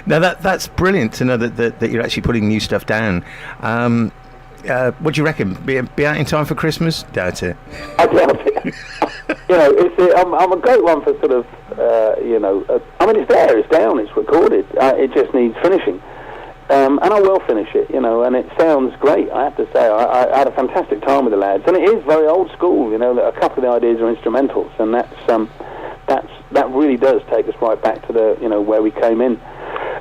Now that's brilliant to know that you're actually putting new stuff down. What do you reckon? Be out in time for Christmas? Doubt it. I doubt it. I'm a great one for sort of, I mean, it's there, it's down, it's recorded. It just needs finishing. And I will finish it, and it sounds great, I have to say. I had a fantastic time with the lads. And it is very old school, a couple of the ideas are instrumentals, and that really does take us right back to the, where we came in.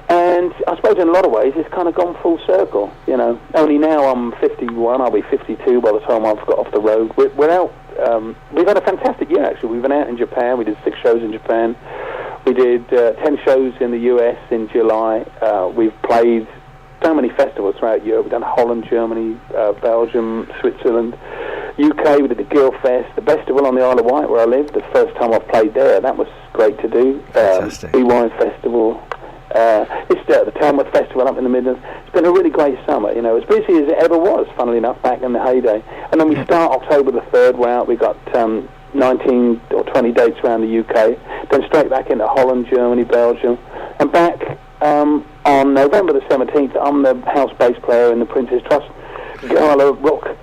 And I suppose in a lot of ways it's kind of gone full circle, Only now I'm 51, I'll be 52 by the time I've got off the road. We're out, we've had a fantastic year actually. We've been out in Japan, we did 6 shows in Japan. We did 10 shows in the US in July. We've played so many festivals throughout Europe. We've done Holland, Germany, Belgium, Switzerland, UK. We did the Gill Fest, the festival on the Isle of Wight where I live. The first time I've played there, that was great to do. Fantastic. BY Festival. It's the Tamworth Festival up in the Midlands. It's been a really great summer, as busy as it ever was, funnily enough, back in the heyday. And then we start October the 3rd, we're out. We've got 19 or 20 dates around the UK, then straight back into Holland, Germany, Belgium, and back on November the 17th, I'm the house bass player in the Prince's Trust Gala Rock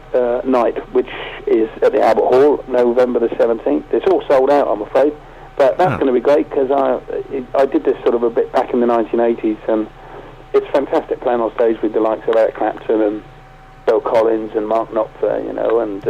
Night, which is at the Albert Hall, November the 17th. It's all sold out, I'm afraid. But that's going to be great because I did this sort of a bit back in the 1980s, and it's fantastic playing on stage with the likes of Eric Clapton and Bill Collins and Mark Knopfler, and...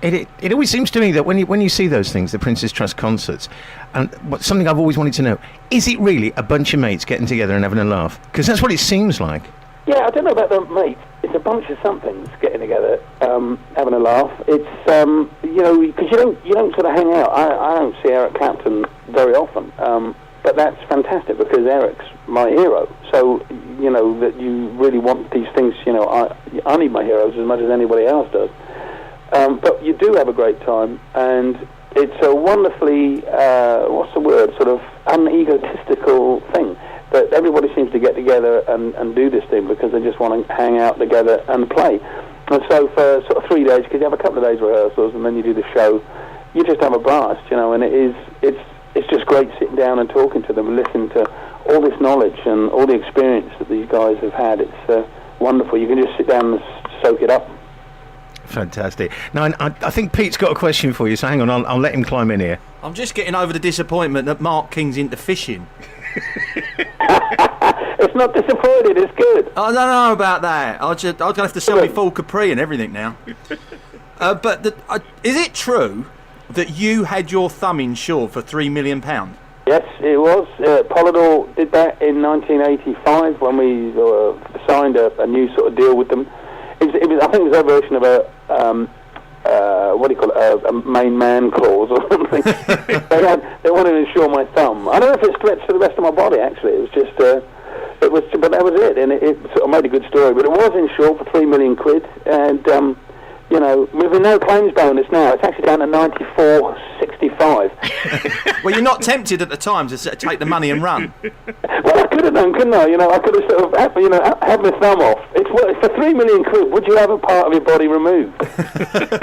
It always seems to me that when you see those things, the Prince's Trust concerts, and something I've always wanted to know, is it really a bunch of mates getting together and having a laugh? Because that's what it seems like. Yeah, I don't know about the mates. It's a bunch of somethings getting together, having a laugh. It's because you don't sort of hang out. I don't see Eric Clapton very often, but that's fantastic because Eric's my hero. So that you really want these things. I need my heroes as much as anybody else does. But you do have a great time, and it's a wonderfully, sort of unegotistical thing that everybody seems to get together and do this thing because they just want to hang out together and play. And so for sort of 3 days, because you have a couple of days rehearsals and then you do the show, you just have a blast, and it's just great sitting down and talking to them, listening to all this knowledge and all the experience that these guys have had. It's wonderful. You can just sit down and soak it up. Fantastic. Now, I think Pete's got a question for you, so hang on, I'll let him climb in here. I'm just getting over the disappointment that Mark King's into fishing. It's not disappointed, it's good. I don't know about that. I'm going to have to sell me full Capri and everything now. But is it true that you had your thumb insured for £3 million? Yes, it was. Polydor did that in 1985 when we signed a new sort of deal with them. It was, I think it was their version of a main man clause or something. They wanted to insure my thumb. I don't know if it stretched to the rest of my body, actually. It was just, but that was it, and it sort of made a good story. But it was insured for £3 million, and with no claims bonus now, it's actually down to 94.65. Well, you're not tempted at the time to take the money and run. Well, I could have done, couldn't I? I could have sort of, had my thumb off. It's for £3 million. Would you have a part of your body removed?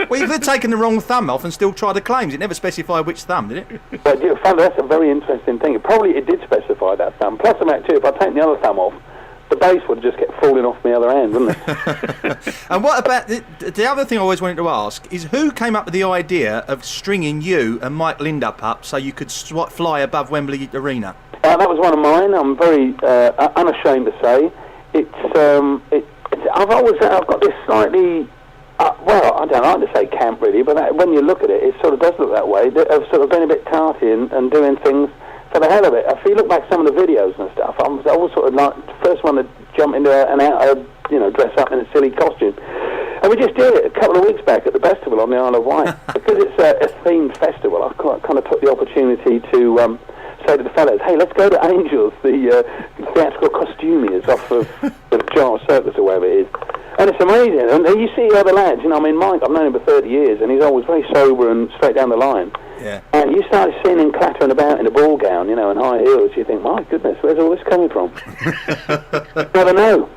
Well, you could have taken the wrong thumb off and still tried the claims. It never specified which thumb, did it? But that's a very interesting thing. It did specify that thumb. Plus, the fact too, if I take the other thumb off, the bass would just get falling off my other hand, wouldn't it? And what about the other thing I always wanted to ask is who came up with the idea of stringing you and Mike Lindup up so you could fly above Wembley Arena? That was one of mine. I'm very unashamed to say I've got this slightly I don't like to say camp really, but when you look at it, it sort of does look that way. I've sort of been a bit tarty and doing things for the hell of it. If you look back at some of the videos and stuff, I was sort of like the first one to jump into dress up in a silly costume. And we just did it a couple of weeks back at the festival on the Isle of Wight. Because it's a themed festival, I kind of took the opportunity to say to the fellas, hey, let's go to Angels, the theatrical costumiers off of the Giles Circus or wherever it is. And it's amazing. And you see the other lads, Mike, I've known him for 30 years, and he's always very sober and straight down the line. Yeah. And you started seeing him clattering about in a ball gown, and high heels. You think, my goodness, where's all this coming from? Never know.